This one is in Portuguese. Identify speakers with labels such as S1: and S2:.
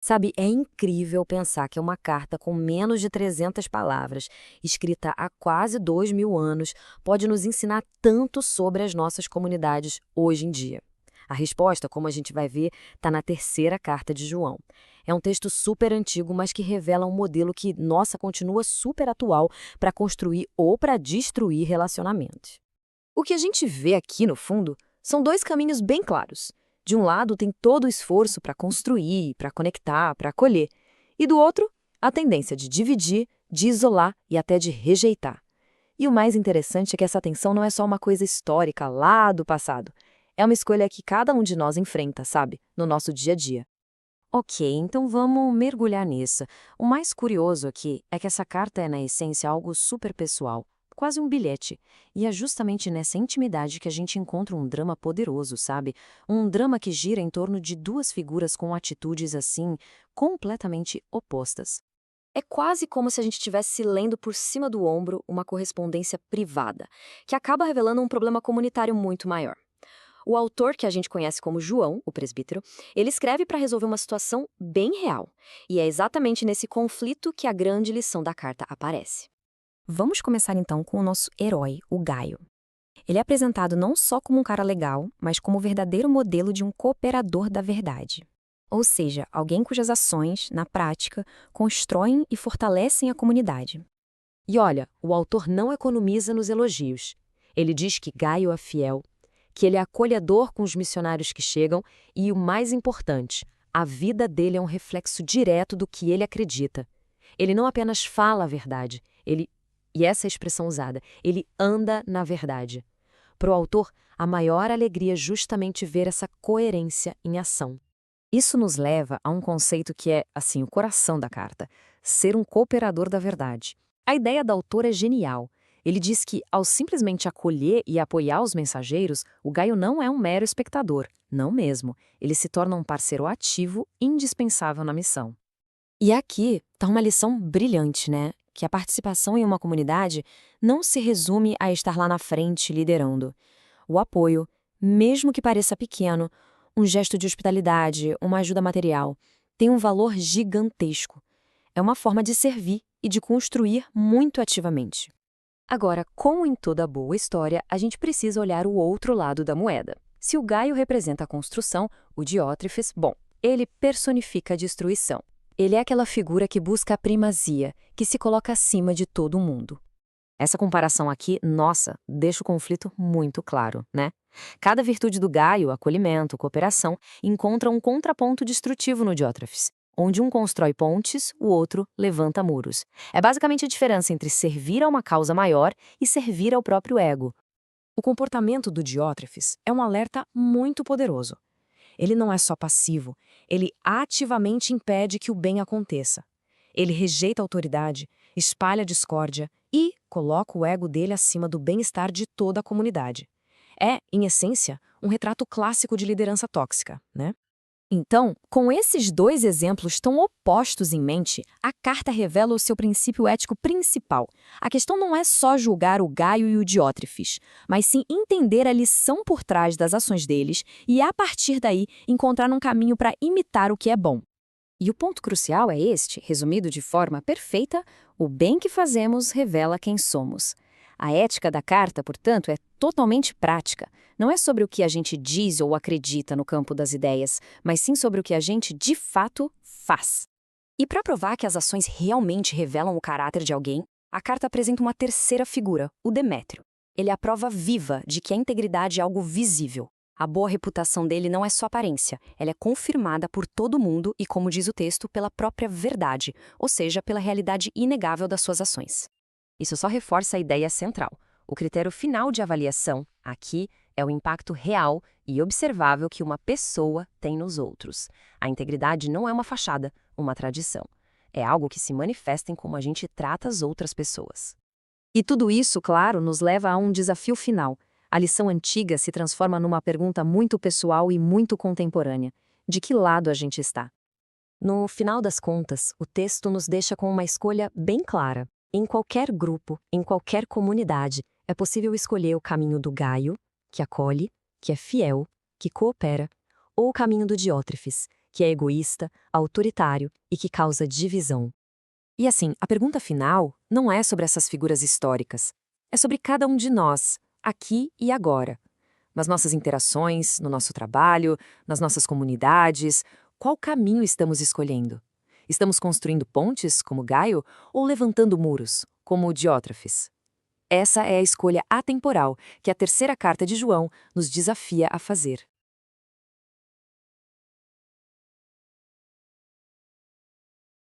S1: Sabe, é incrível pensar que uma carta com menos de 300 palavras, escrita há quase 2000 anos, pode nos ensinar tanto sobre as nossas comunidades hoje em dia. A resposta, como a gente vai ver, está na terceira carta de João. É um texto super antigo, mas que revela um modelo que, nossa, continua super atual para construir ou para destruir relacionamentos. O que a gente vê aqui, no fundo, são dois caminhos bem claros. De um lado, tem todo o esforço para construir, para conectar, para acolher. E do outro, a tendência de dividir, de isolar e até de rejeitar. E o mais interessante é que essa tensão não é só uma coisa histórica lá do passado. É uma escolha que cada um de nós enfrenta, sabe? No nosso dia a dia. Ok, então vamos mergulhar nisso. O mais curioso aqui é que essa carta é, na essência, algo super pessoal, quase um bilhete. E é justamente nessa intimidade que a gente encontra um drama poderoso, sabe? Um drama que gira em torno de duas figuras com atitudes assim, completamente opostas. É quase como se a gente estivesse lendo por cima do ombro uma correspondência privada, que acaba revelando um problema comunitário muito maior. O autor, que a gente conhece como João, o presbítero, ele escreve para resolver uma situação bem real. E é exatamente nesse conflito que a grande lição da carta aparece. Vamos começar então com o nosso herói, o Gaio. Ele é apresentado não só como um cara legal, mas como o verdadeiro modelo de um cooperador da verdade. Ou seja, alguém cujas ações, na prática, constroem e fortalecem a comunidade. E olha, o autor não economiza nos elogios. Ele diz que Gaio é fiel, que ele é acolhedor com os missionários que chegam e, o mais importante, a vida dele é um reflexo direto do que ele acredita. Ele não apenas fala a verdade, e essa é a expressão usada, ele anda na verdade. Para o autor, a maior alegria é justamente ver essa coerência em ação. Isso nos leva a um conceito que é, assim, o coração da carta: ser um cooperador da verdade. A ideia do autor é genial. Ele diz que, ao simplesmente acolher e apoiar os mensageiros, o Gaio não é um mero espectador, não mesmo. Ele se torna um parceiro ativo, indispensável na missão. E aqui está uma lição brilhante, né? Que a participação em uma comunidade não se resume a estar lá na frente liderando. O apoio, mesmo que pareça pequeno, um gesto de hospitalidade, uma ajuda material, tem um valor gigantesco. É uma forma de servir e de construir muito ativamente. Agora, como em toda boa história, a gente precisa olhar o outro lado da moeda. Se o Gaio representa a construção, o Diótrefes, bom, ele personifica a destruição. Ele é aquela figura que busca a primazia, que se coloca acima de todo mundo. Essa comparação aqui, nossa, deixa o conflito muito claro, né? Cada virtude do Gaio, acolhimento, cooperação, encontra um contraponto destrutivo no Diótrefes, onde um constrói pontes, o outro levanta muros. É basicamente a diferença entre servir a uma causa maior e servir ao próprio ego. O comportamento do Diótrefes é um alerta muito poderoso. Ele não é só passivo, ele ativamente impede que o bem aconteça. Ele rejeita a autoridade, espalha a discórdia e coloca o ego dele acima do bem-estar de toda a comunidade. É, em essência, um retrato clássico de liderança tóxica, né? Então, com esses dois exemplos tão opostos em mente, a carta revela o seu princípio ético principal. A questão não é só julgar o Gaio e o Diótrefes, mas sim entender a lição por trás das ações deles e, a partir daí, encontrar um caminho para imitar o que é bom. E o ponto crucial é este, resumido de forma perfeita: o bem que fazemos revela quem somos. A ética da carta, portanto, é totalmente prática. Não é sobre o que a gente diz ou acredita no campo das ideias, mas sim sobre o que a gente, de fato, faz. E para provar que as ações realmente revelam o caráter de alguém, a carta apresenta uma terceira figura, o Demétrio. Ele é a prova viva de que a integridade é algo visível. A boa reputação dele não é só aparência, ela é confirmada por todo mundo e, como diz o texto, pela própria verdade, ou seja, pela realidade inegável das suas ações. Isso só reforça a ideia central. O critério final de avaliação, aqui, é o impacto real e observável que uma pessoa tem nos outros. A integridade não é uma fachada, uma tradição. É algo que se manifesta em como a gente trata as outras pessoas. E tudo isso, claro, nos leva a um desafio final. A lição antiga se transforma numa pergunta muito pessoal e muito contemporânea. De que lado a gente está? No final das contas, o texto nos deixa com uma escolha bem clara. Em qualquer grupo, em qualquer comunidade, é possível escolher o caminho do Gaio, que acolhe, que é fiel, que coopera, ou o caminho do Diótrefes,
S2: que é egoísta, autoritário e que causa divisão. E assim, a pergunta final não é sobre essas figuras históricas. É sobre cada um de nós, aqui e agora. Nas nossas interações, no nosso trabalho, nas nossas comunidades, qual caminho estamos escolhendo? Estamos construindo pontes, como Gaio, ou levantando muros, como Diótrefes? Essa é a escolha atemporal que a terceira carta de João nos desafia a fazer.